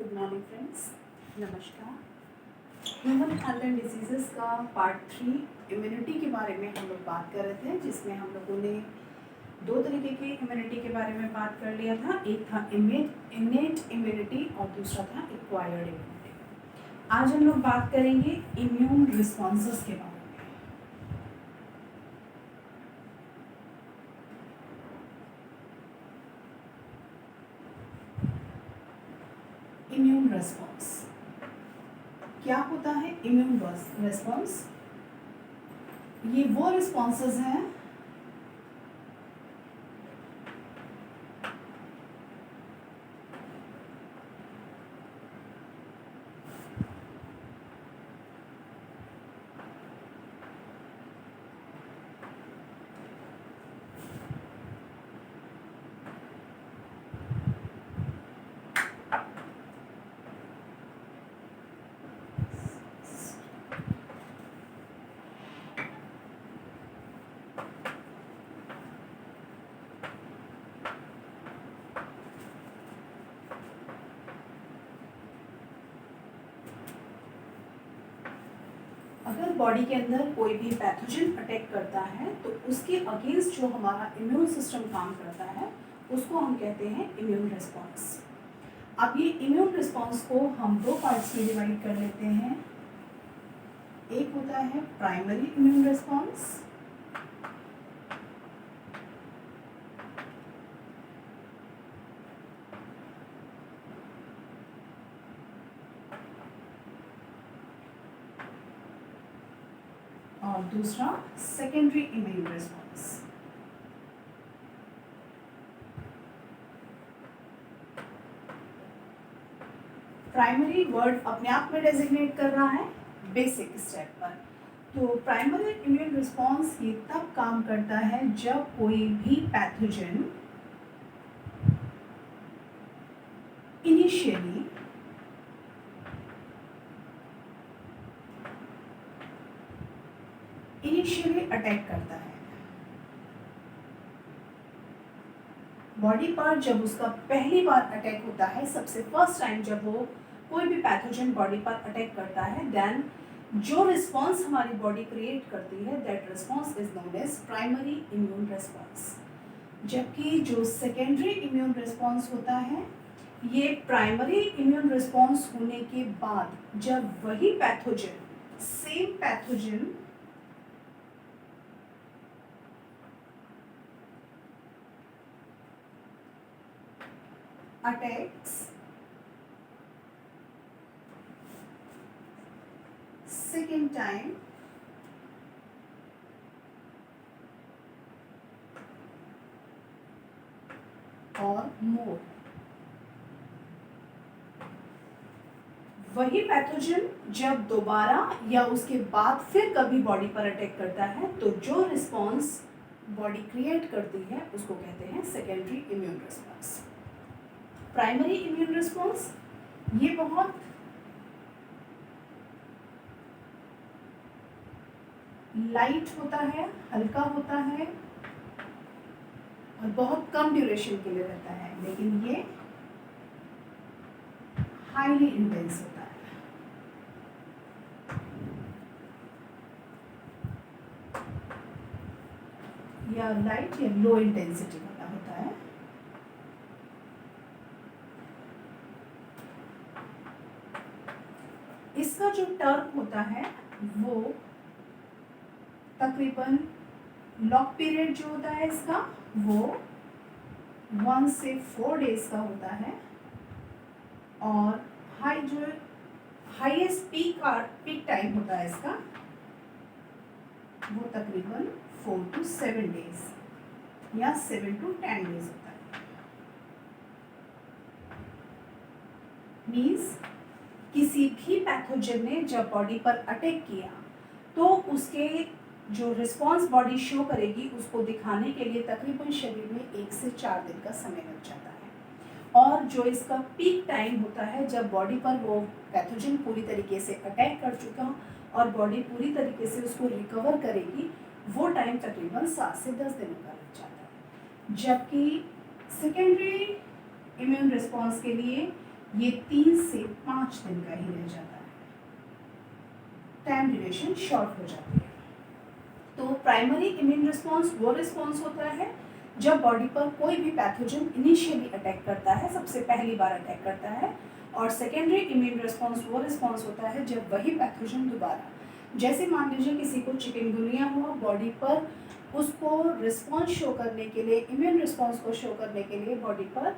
Good morning friends, नमस्कार। Human and diseases का part 3 immunity के बारे में हम लोग बात कर रहे थे, जिसमें हम लोगों ने दो तरीके की इम्यूनिटी के बारे में बात कर लिया था। एक था इनेट इम्यूनिटी और दूसरा था एक्वायर्ड इम्यूनिटी। आज हम लोग बात करेंगे इम्यून रिस्पॉन्सेस के बारे में। इम्यून रिस्पॉन्स क्या होता है? इम्यून रिस्पॉन्स ये वो रिस्पॉन्सेस हैं अगर बॉडी के अंदर कोई भी पैथोजन अटैक करता है तो उसके अगेंस्ट जो हमारा इम्यून सिस्टम काम करता है उसको हम कहते हैं इम्यून रिस्पॉन्स। अब ये इम्यून रिस्पॉन्स को हम दो पार्ट्स में डिवाइड कर लेते हैं। एक होता है प्राइमरी इम्यून रिस्पॉन्स और दूसरा secondary immune response. Primary word अपने आप में डेजिग्नेट कर रहा है बेसिक स्टेप पर। तो प्राइमरी इम्यून रिस्पॉन्स ये तब काम करता है जब कोई भी पैथोजन इनिशियली अटैक करता है बॉडी पर। जब उसका पहली बार अटैक होता है, सबसे फर्स्ट टाइम जब वो कोई भी पैथोजन बॉडी पर अटैक करता है, देन जो रिस्पॉन्स हमारी बॉडी क्रिएट करती है, that response is known as primary immune response. जबकि जो सेकेंडरी इम्यून रिस्पॉन्स होता है, ये प्राइमरी इम्यून रिस्पॉन्स होने के बाद जब वही pathogen, same pathogen attacks second time और more, वही पैथोजन जब दोबारा या उसके बाद फिर कभी बॉडी पर अटैक करता है तो जो रिस्पॉन्स बॉडी क्रिएट करती है उसको कहते हैं secondary immune response. Primary immune response ये बहुत लाइट होता है, हल्का होता है और बहुत कम ड्यूरेशन के लिए रहता है, लेकिन ये हाईली इंटेंस होता है। या लाइट या लो इंटेंसिटी वाला होता है। इसका जो टर्म होता है वो तकरीबन लॉक पीरियड जो होता है इसका वो 1 से 4 डेज का होता है और हाईएस्ट पीक टाइम होता है इसका वो तकरीबन 4 to 7 डेज या 7 to 10 डेज होता है। मीन्स किसी भी पैथोजन ने जब बॉडी पर अटैक किया तो उसके जो रिस्पॉन्स बॉडी शो करेगी उसको दिखाने के लिए तकरीबन शरीर में 1 से 4 दिन का समय लग जाता है। और जो इसका पीक टाइम होता है जब बॉडी पर वो पैथोजन पूरी तरीके से अटैक कर चुका और बॉडी पूरी तरीके से उसको रिकवर करेगी, वो टाइम तकरीबन 7 से 10 दिनों का लग जाता है। जबकि सेकेंडरी इम्यून रिस्पॉन्स के लिए ये 3 से 5 दिन का ही रह जाता है, टाइम ड्यूरेशन शॉर्ट हो जाती है। तो प्राइमरी इम्यून रिस्पॉन्स वो रिस्पॉन्स होता है जब बॉडी पर कोई भी पैथोजन इनिशियली अटैक करता है, सबसे पहली बार अटैक करता है, और सेकेंडरी इम्यून रिस्पॉन्स वो रिस्पॉन्स होता है जब वही पैथोजन दोबारा, जैसे मान लीजिए किसी को चिकनगुनिया हुआ, बॉडी पर उसको रिस्पॉन्स शो करने के लिए, इम्यून रिस्पॉन्स को शो करने के लिए बॉडी पर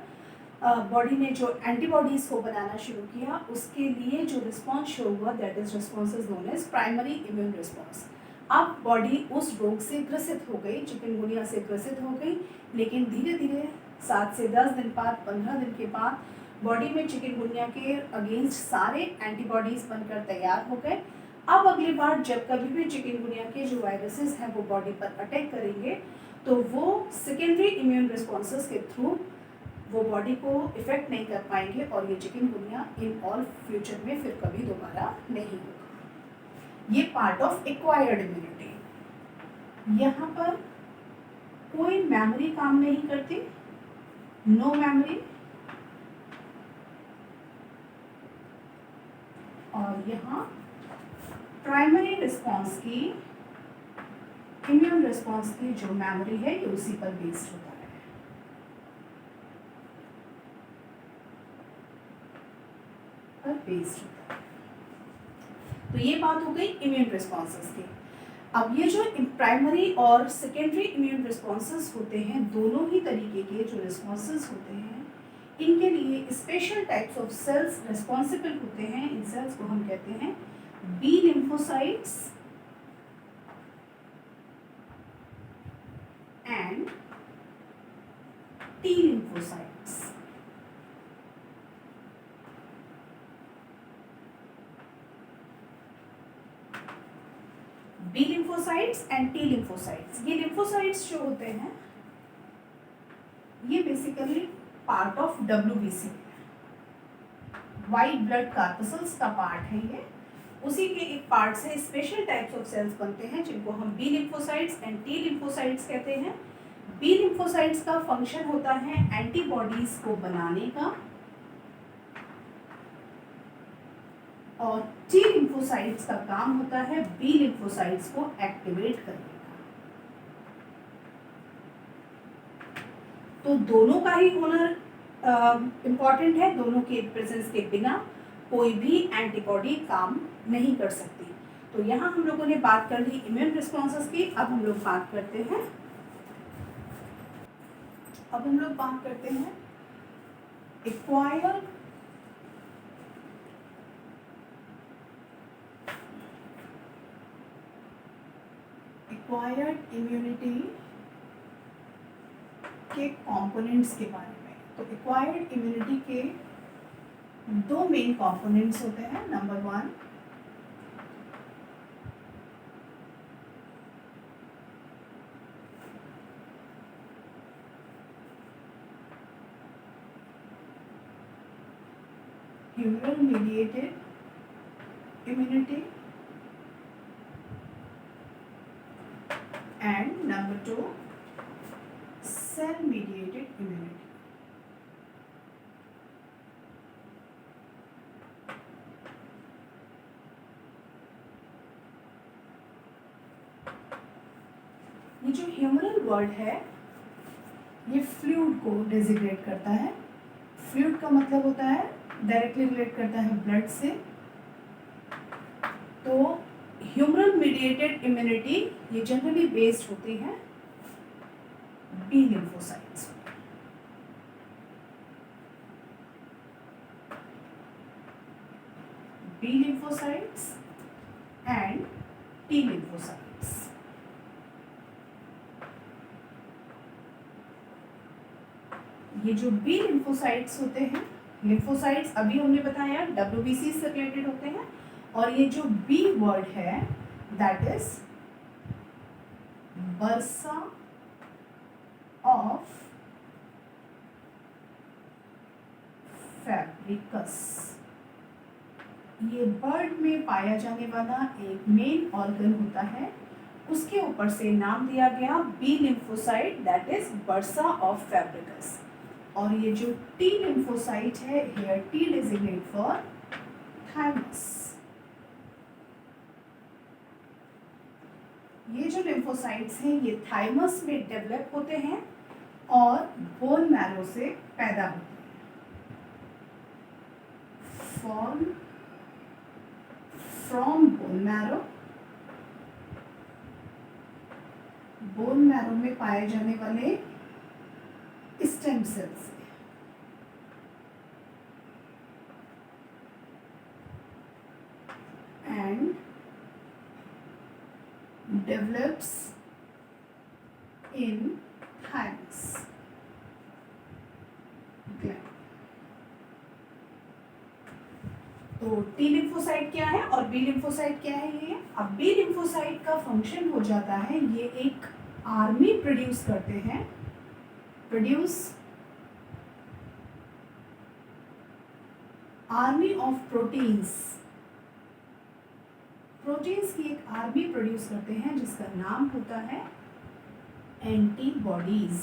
बॉडी ने जो एंटीबॉडीज़ को बनाना शुरू किया, उसके लिए जो रिस्पॉन्स शो हुआ that is response is known as primary immune response. अब बॉडी उस रोग से ग्रसित हो गई, चिकनगुनिया से ग्रसित हो गई, लेकिन धीरे धीरे 7 से 10 दिन बाद, 15 दिन के बाद बॉडी में चिकनगुनिया के अगेंस्ट सारे एंटीबॉडीज़ बनकर तैयार हो गए। अब अगली बार जब कभी भी चिकनगुनिया के जो वायरसेस हैं वो बॉडी पर अटैक करेंगे, तो वो सेकेंडरी इम्यून रिस्पॉन्सेस के थ्रू वो बॉडी को इफेक्ट नहीं कर पाएंगे और ये चिकनगुनिया इन ऑल फ्यूचर में फिर कभी दोबारा नहीं होगा। ये पार्ट ऑफ एक्वायर्ड इम्यूनिटी। यहाँ पर कोई मेमोरी काम नहीं करती, नो मेमोरी, और यहाँ प्राइमरी रिस्पॉन्स की, इम्यून रिस्पॉन्स की जो मेमोरी है ये उसी पर बेस्ड होता है। बेस्ड होता है। तो ये बात हो गई इम्यून रिस्पॉन्सेस की। अब ये जो प्राइमरी और सेकेंडरी इम्यून रिस्पॉन्सेस होते हैं, दोनों ही तरीके के जो रिस्पॉन्सेस होते हैं, इनके लिए special types of cells responsible होते हैं। इन सेल्स को हम कहते हैं B lymphocytes and T lymphocytes. B lymphocytes and T lymphocytes. ये लिम्फोसाइट्स जो होते हैं ये basically part of WBC, white blood corpuscles का पार्ट है ये। उसी के एक पार्ट से स्पेशल टाइप्स ऑफ सेल्स बनते हैं जिनको हम B lymphocytes and T lymphocytes कहते हैं। बी लिम्फोसाइट्स का फंक्शन होता है एंटीबॉडीज को बनाने का, और टी लिम्फोसाइट्स का काम होता है बी लिम्फोसाइट्स को एक्टिवेट करने का। तो दोनों का ही होना इम्पॉर्टेंट है। दोनों के प्रेजेंस के बिना कोई भी एंटीबॉडी काम नहीं कर सकती। तो यहाँ हम लोगों ने बात कर ली इम्यून रिस्पॉन्सेस की। अब हम लोग बात करते हैं एक्वायर्ड इम्यूनिटी के कंपोनेंट्स के बारे में। तो एक्वायर्ड इम्यूनिटी के दो मेन कंपोनेंट्स होते हैं। Number 1 humoral mediated immunity and number 2 cell mediated immunity। ये जो ह्यूमरल वर्ड है ये फ्लूइड को डेजिग्नेट करता है। फ्लूइड का मतलब होता है डायरेक्टली रिलेट करता है ब्लड से। तो ह्यूमरल मीडिएटेड इम्यूनिटी ये जनरली बेस्ड होती है B lymphocytes. B lymphocytes and T lymphocytes. ये जो बी लिम्फोसाइट्स होते हैं, लिम्फोसाइट्स अभी हमने बताया WBC से रिलेटेड होते हैं, और ये जो बी वर्ड है that is bursa of Fabricius. ये बर्ड में पाया जाने वाला एक मेन ऑर्गन होता है, उसके ऊपर से नाम दिया गया B lymphocyte that is bursa of Fabricius. और ये जो टी लिम्फोसाइट है, here T designate for thymus. ये जो लिम्फोसाइट्स हैं ये थाइमस में डेवलप होते हैं और बोन मैरो से पैदा होते हैं। Form from bone marrow, bone marrow में पाए जाने वाले stem cells and develops in thymus gland. तो टी लिम्फोसाइट क्या है और बी लिम्फोसाइट क्या है ये? अब बी लिम्फोसाइट का फंक्शन हो जाता है, ये एक आर्मी प्रोड्यूस करते हैं, आर्मी ऑफ प्रोटीन्स की एक आर्मी प्रोड्यूस करते हैं जिसका नाम होता है एंटीबॉडीज।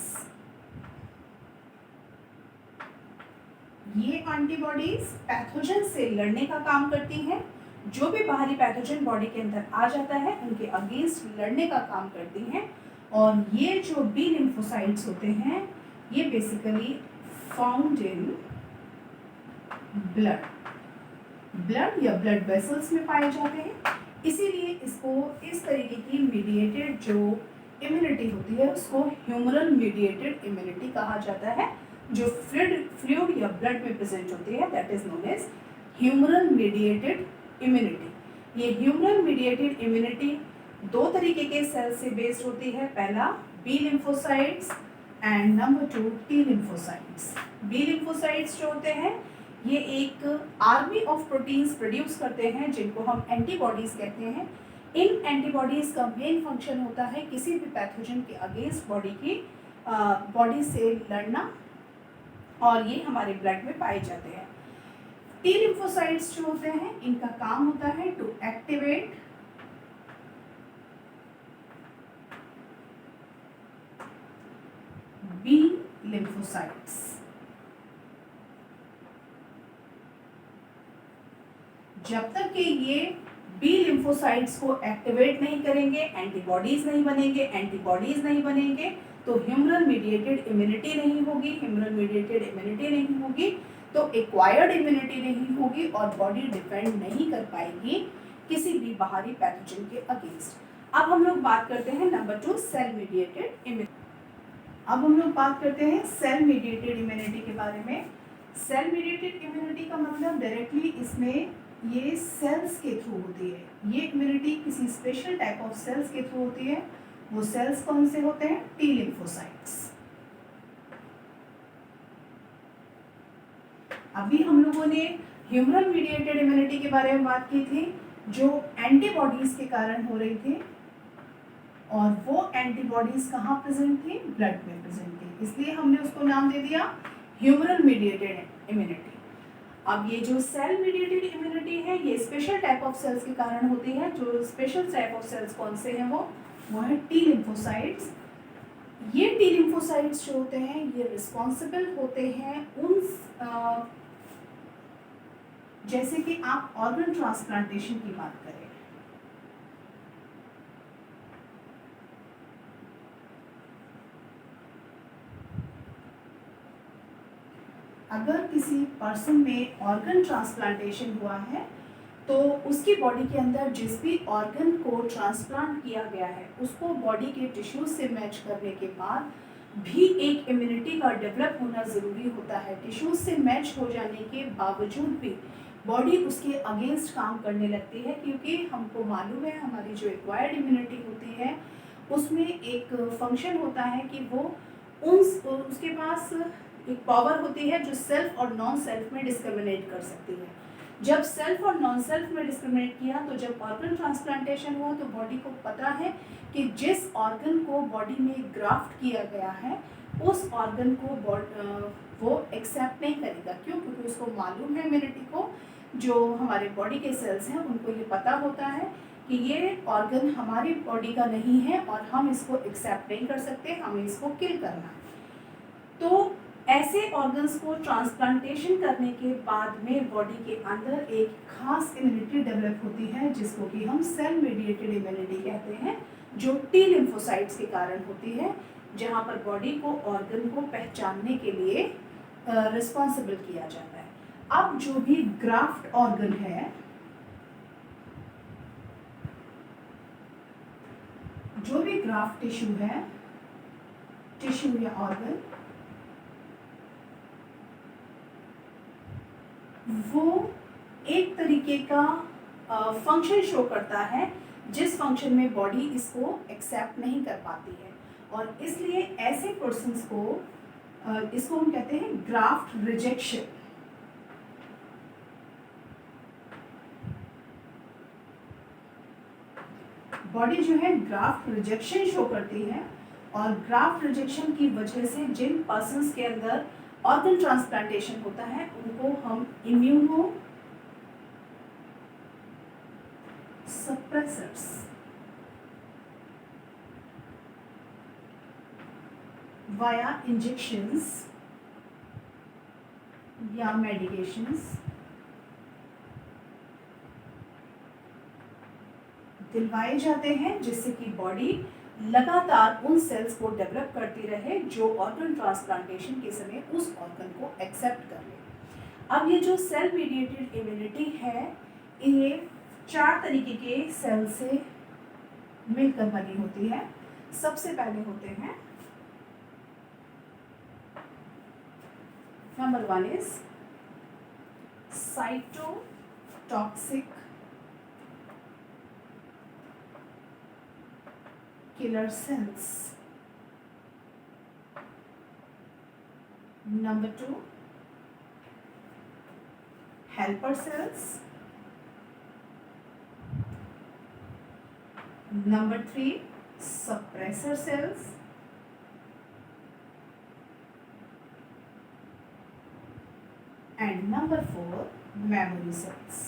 ये एंटीबॉडीज पैथोजन से लड़ने का काम करती हैं। जो भी बाहरी पैथोजन बॉडी के अंदर आ जाता है उनके अगेंस्ट लड़ने का काम करती हैं। और ये जो बी लिम्फोसाइट्स होते हैं ये बेसिकली फाउंड इन ब्लड या ब्लड वेसल्स में पाए जाते हैं। इसीलिए इसको इस तरीके की मीडिएटेड जो इम्यूनिटी होती है उसको ह्यूमरल मीडिएटेड इम्यूनिटी कहा जाता है। जो फ्लूइड या ब्लड में प्रेजेंट होती है that is known as humoral mediated immunity. ये ह्यूमरल मीडिएटेड इम्यूनिटी दो तरीके के सेल से बेस्ड होती है। पहला B lymphocytes and number 2 T lymphocytes. B lymphocytes जो होते हैं ये एक आर्मी ऑफ प्रोटीन्स प्रोड्यूस करते हैं जिनको हम एंटीबॉडीज कहते हैं। इन एंटीबॉडीज का मेन फंक्शन होता है किसी भी पैथोजन के अगेंस्ट बॉडी से लड़ना और ये हमारे ब्लड में पाए जाते हैं। टी लिम्फोसाइट्स जो होते हैं इनका काम होता है टू एक्टिवेट बी लिम्फोसाइट्स। जब तक कि ये बी लिम्फोसाइट्स को एक्टिवेट नहीं करेंगे एंटीबॉडीज नहीं बनेंगे तो ह्यूमरल मीडिएटेड इम्यूनिटी नहीं होगी तो एक्वायर्ड इम्यूनिटी नहीं होगी और बॉडी डिफेंड नहीं कर पाएगी किसी भी बाहरी पैथोजन के अगेंस्ट। अब हम लोग बात करते हैं नंबर 2 सेल मीडिएटेड इम्यूनिटी। अब हम लोग बात करते हैं सेल मीडिएटेड इम्यूनिटी के बारे में। सेल मीडिएटेड इम्यूनिटी का मतलब डायरेक्टली इसमें ये सेल्स के थ्रू होती है। ये इम्यूनिटी किसी स्पेशल टाइप ऑफ सेल्स के थ्रू होती है। वो सेल्स कौन से होते हैं? T lymphocytes. अभी हम लोगों ने ह्यूमरल मीडिएटेड इम्यूनिटी के बारे में बात की थी जो एंटीबॉडीज के कारण हो रही थी और वो एंटीबॉडीज कहाँ प्रेजेंट थी? ब्लड में प्रेजेंट थी, इसलिए हमने उसको नाम दे दिया ह्यूमरल मीडिएटेड इम्यूनिटी। अब ये जो सेल मीडिएटेड इम्यूनिटी है ये स्पेशल टाइप ऑफ सेल्स के कारण होती है। जो स्पेशल टाइप ऑफ सेल्स कौन से हैं? वो है टी लिम्फोसाइट्स। ये टी लिम्फोसाइट्स जो होते हैं ये रिस्पॉन्सिबल होते हैं उन जैसे कि आप ऑर्गन ट्रांसप्लांटेशन की बात करें, अगर किसी पर्सन में ऑर्गन ट्रांसप्लांटेशन हुआ है तो उसकी बॉडी के अंदर जिस भी ऑर्गन को ट्रांसप्लांट किया गया है उसको बॉडी के टिश्यूज से मैच करने के बाद भी एक इम्यूनिटी का डेवलप होना ज़रूरी होता है। टिश्यूज से मैच हो जाने के बावजूद भी बॉडी उसके अगेंस्ट काम करने लगती है क्योंकि हमको मालूम है हमारी जो एक्वायर्ड इम्यूनिटी होती है उसमें एक फंक्शन होता है कि वो उसके पास एक पावर होती है जो सेल्फ और नॉन सेल्फ में डिस्क्रिमिनेट कर सकती है। जब सेल्फ और नॉन सेल्फ में डिस्क्रिमिनेट किया तो जब ऑर्गन ट्रांसप्लांटेशन हुआ तो बॉडी को पता है कि जिस ऑर्गन को बॉडी में ग्राफ्ट किया गया है उस ऑर्गन को वो एक्सेप्ट नहीं करेगा। क्यों? क्योंकि उसको मालूम है इम्यूनिटी को, जो हमारे बॉडी के सेल्स हैं उनको ये पता होता है कि ये ऑर्गन हमारी बॉडी का नहीं है और हम इसको एक्सेप्ट नहीं कर सकते, हमें इसको किल करना है। तो ऐसे ऑर्गन्स को ट्रांसप्लांटेशन करने के बाद में बॉडी के अंदर एक खास इम्यूनिटी डेवलप होती है जिसको कि हम सेल मीडिएटेड इम्यूनिटी कहते हैं, जो टी लिम्फोसाइट्स के कारण होती है, जहाँ पर बॉडी को ऑर्गन को पहचानने के लिए रिस्पॉन्सिबल किया जाता है। अब जो भी ग्राफ्ट ऑर्गन है, जो भी ग्राफ्ट टिश्यू है, टिश्यू या ऑर्गन, वो एक तरीके का फंक्शन शो करता है जिस फंक्शन में बॉडी इसको एक्सेप्ट नहीं कर पाती है, और इसलिए ऐसे पर्सन्स को इसको हम कहते हैं ग्राफ्ट रिजेक्शन। बॉडी जो है ग्राफ्ट रिजेक्शन शो करती है, और ग्राफ्ट रिजेक्शन की वजह से जिन पर्सन्स के अंदर ऑर्गन ट्रांसप्लांटेशन होता है उनको हम इम्यूनो सप्रेसर्स वाया इंजेक्शंस या मेडिकेशंस दिलवाए जाते हैं, जिससे कि बॉडी लगातार उन सेल्स को डेवलप करती रहे जो ऑर्गन ट्रांसप्लांटेशन के समय उस ऑर्गन को एक्सेप्ट कर ले। अब ये जो सेल मीडिएटेड इम्यूनिटी है, ये 4 तरीके के सेल से मिलकर बनी होती है। सबसे पहले होते हैं, number 1 is cytotoxic killer cells. Number 2, helper cells. Number 3, suppressor cells. And number 4, memory cells.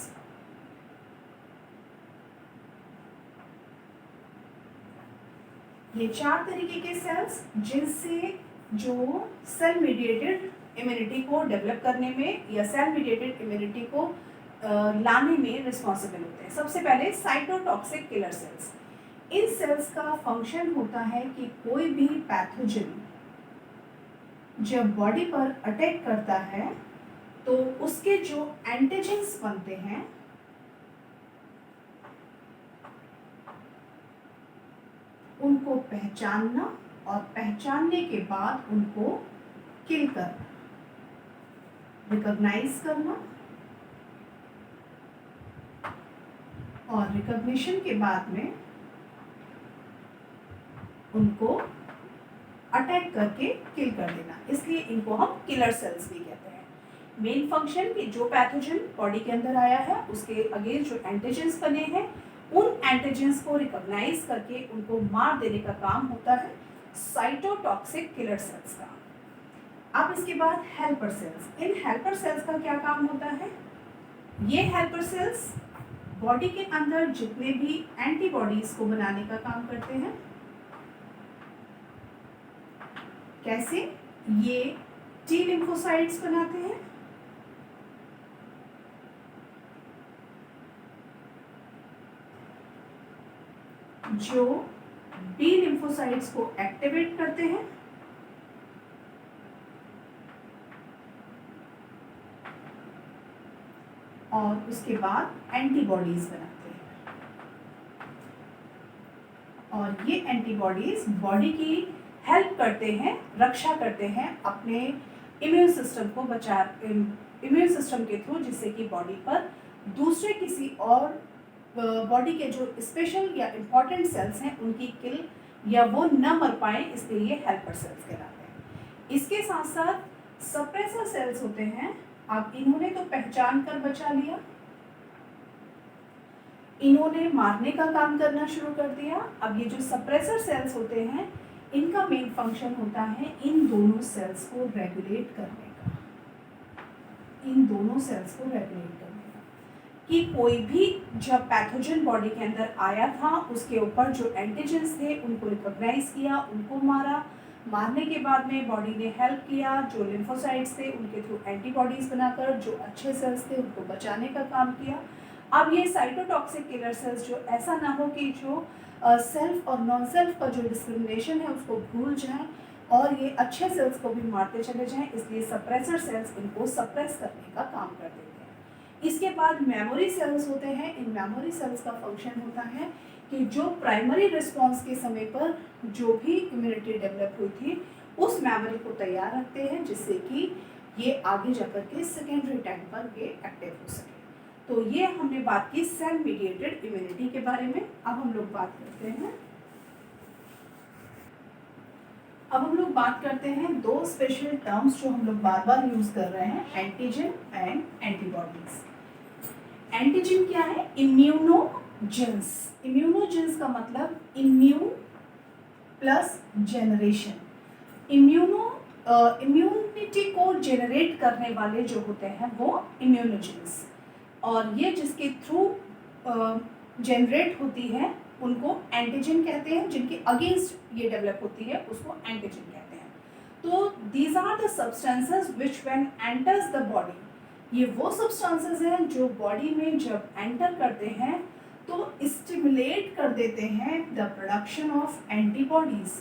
ये 4 तरीके के सेल्स जिनसे जो सेल मीडिएटेड इम्यूनिटी को डेवलप करने में या सेल मीडिएटेड इम्यूनिटी को लाने में रिस्पॉन्सिबल होते हैं। सबसे पहले साइटोटॉक्सिक किलर सेल्स। इन सेल्स का फंक्शन होता है कि कोई भी पैथोजन जब बॉडी पर अटैक करता है तो उसके जो एंटीजेंस बनते हैं उनको पहचानना, और पहचानने के बाद उनको किल करना, रिकॉग्नाइज करना, और रिकॉग्निशन के बाद में उनको अटैक करके किल कर देना। इसलिए इनको हम किलर सेल्स भी कहते हैं। मेन फंक्शन कि जो पैथोजन बॉडी के अंदर आया है उसके अगेंस्ट जो एंटीजेंस बने हैं उन एंटीजेंस को रिकॉग्नाइज करके उनको मार देने का काम होता है साइटोटॉक्सिक किलर सेल्स का। अब इसके बाद हेल्पर सेल्स। इन हेल्पर सेल्स का क्या काम होता है? ये हेल्पर सेल्स बॉडी के अंदर जितने भी एंटीबॉडीज को बनाने का काम करते हैं। कैसे? ये टी लिम्फोसाइट्स बनाते हैं, जो बी लिम्फोसाइट्स को एक्टिवेट करते हैं, और उसके बाद एंटीबॉडीज बनाते हैं। और ये एंटीबॉडीज बॉडी की हेल्प करते हैं, रक्षा करते हैं अपने इम्यून सिस्टम को इम्यून सिस्टम के थ्रू, जिससे कि बॉडी पर दूसरे किसी और बॉडी के जो स्पेशल या इम्पॉर्टेंट सेल्स हैं उनकी किल या वो न मर पाए, इसलिए ये हेल्पर सेल्स कहलाते हैं। इसके साथ साथ सप्रेसर सेल्स होते हैं। अब इन्होंने तो पहचान कर बचा लिया, इन्होंने मारने का काम करना शुरू कर दिया। अब ये जो सप्रेसर सेल्स होते हैं इनका मेन फंक्शन होता है इन दोनों सेल्स को रेगुलेट करने का, इन दोनों सेल्स को रेगुलेट करने का कि कोई भी जब पैथोजन बॉडी के अंदर आया था उसके ऊपर जो एंटीजेंस थे उनको रिकॉग्नाइज किया, उनको मारा, मारने के बाद में बॉडी ने हेल्प किया, जो लिम्फोसाइट्स थे उनके थ्रू एंटीबॉडीज़ बनाकर जो अच्छे सेल्स थे उनको बचाने का काम किया। अब ये साइटोटॉक्सिक किलर सेल्स जो ऐसा ना हो कि जो सेल्फ और नॉन सेल्फ का जो डिस्क्रिमिनेशन है उसको भूल जाएं और ये अच्छे सेल्स को भी मारते चले जाएं, इसलिए सप्रेसर सेल्स इनको सप्रेस करने का काम कर देते हैं। इसके बाद मेमोरी सेल्स होते हैं। इन मेमोरी सेल्स का फंक्शन होता है कि जो प्राइमरी रिस्पॉन्स के समय पर जो भी इम्यूनिटी डेवलप हुई थी उस मेमोरी को तैयार रखते हैं, जिससे कि ये आगे जाकर के सेकेंडरी टाइम पर ये एक्टिव हो सके। तो ये हमने बात की सेल मीडिएटेड इम्यूनिटी के बारे में। अब हम लोग बात करते हैं दो स्पेशल टर्म्स जो हम लोग बार बार यूज कर रहे हैं, एंटीजन एंड एंटीबॉडीज। एंटीजन क्या है? इम्यूनोजेंस। इम्यूनोजेंस का मतलब इम्यून प्लस जनरेशन। इम्यूनिटी को जनरेट करने वाले जो होते हैं वो इम्यूनोजेंस, और ये जिसके थ्रू जनरेट होती है उनको एंटीजन कहते हैं। जिनके अगेंस्ट ये डेवलप होती है उसको एंटीजन कहते हैं। तो these are the substances which when enters the body, ये वो सब्सटेंसेस हैं जो बॉडी में जब एंटर करते हैं तो स्टिमुलेट कर देते हैं द प्रोडक्शन ऑफ एंटीबॉडीज़।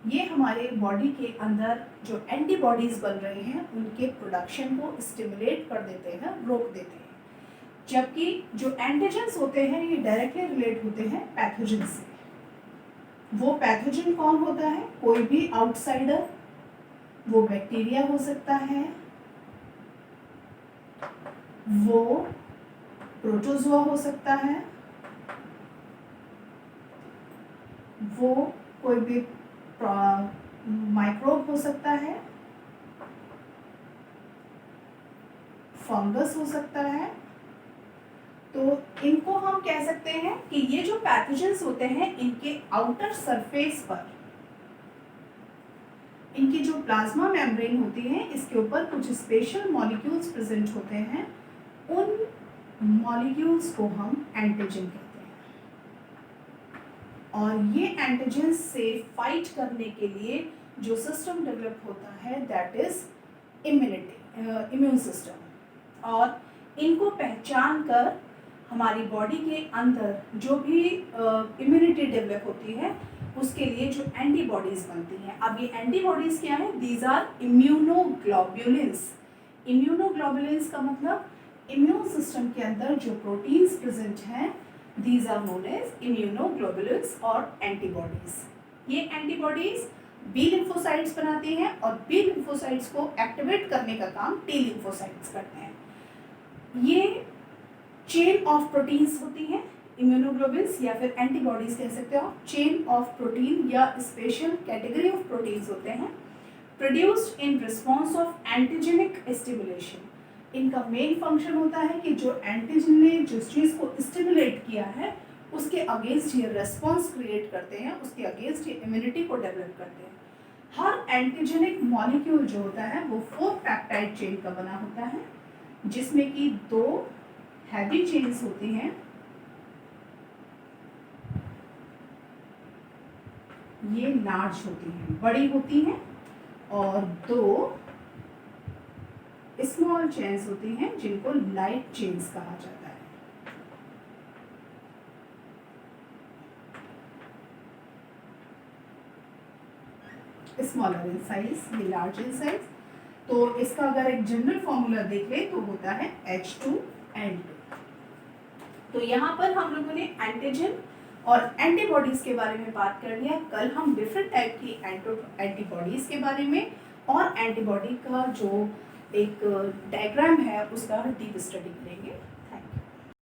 ये हमारे बॉडी के अंदर जो एंटीबॉडीज़ बन रही हैं उनके प्रोडक्शन को स्टिमुलेट कर देते हैं, रोक देते हैं। जबकि जो एंटीजेंस होते हैं ये डायरेक्टली रिलेट होते हैं पैथोजन से। वो पैथोजन कौन होता है? कोई भी आउटसाइडर, वो बैक्टीरिया हो सकता है, वो प्रोटोजोआ हो सकता है, वो कोई भी माइक्रोब हो सकता है, फंगस हो सकता है। तो इनको हम कह सकते हैं कि ये जो पैथोजेंस होते हैं इनके आउटर सरफेस पर इनकी जो प्लाज्मा मेम्ब्रेन होती है इसके ऊपर कुछ स्पेशल मॉलिक्यूल्स प्रेजेंट होते हैं। उन मॉलिक्यूल्स को हम एंटीजन कहते हैं, और ये एंटीजन से फाइट करने के लिए जो सिस्टम डेवलप होता है दैट इज इम्यून सिस्टम। और इनको पहचान कर हमारी बॉडी के अंदर जो भी इम्यूनिटी डेवलप होती है उसके लिए जो एंटीबॉडीज़ बनती हैं। अब ये एंटीबॉडीज़ क्या है? These are immunoglobulins. इम्यूनोग्लोबुलिन्स का मतलब इम्यून सिस्टम के अंदर जो प्रोटीन्स प्रेजेंट हैं these are known as immunoglobulins और एंटीबॉडीज़। ये एंटीबॉडीज़ बी लिम्फोसाइट्स बनाती हैं और बी लिम्फोसाइट्स को एक्टिवेट करने का काम टी लिम्फोसाइट्स करते हैं। ये चेन ऑफ प्रोटीन्स होती हैं, इम्यूनोग्लोबुलिन्स या फिर एंटीबॉडीज कह सकते हो। चेन ऑफ प्रोटीन या स्पेशल कैटेगरी ऑफ प्रोटीन्स होते हैं produced in response of antigenic stimulation. इनका मेन फंक्शन होता है कि जो एंटीजन ने जिस चीज़ को स्टिमुलेट किया है उसके अगेंस्ट ये रेस्पॉन्स क्रिएट करते हैं, उसके अगेंस्ट ये इम्यूनिटी को डेवलप करते हैं। हर एंटीजेनिक मॉलिक्यूल जो होता है वो 4 पेप्टाइड चेन का बना होता है, जिसमें कि 2 हैवी चेन्स होती हैं, ये लार्ज होती हैं, बड़ी होती हैं, और 2 स्मॉल चेन्स होती हैं जिनको लाइट चेन्स कहा जाता है। स्मॉलर इन साइज, ये लार्ज इन साइज। तो इसका अगर एक जनरल फॉर्मूला देख ले तो होता है H2N2। तो यहाँ पर हम लोगों ने एंटीजन और एंटीबॉडीज के बारे में बात कर लिया। कल हम डिफरेंट टाइप की एंटीबॉडीज के बारे में और एंटीबॉडी का जो एक डायग्राम है उसका डीप स्टडी करेंगे।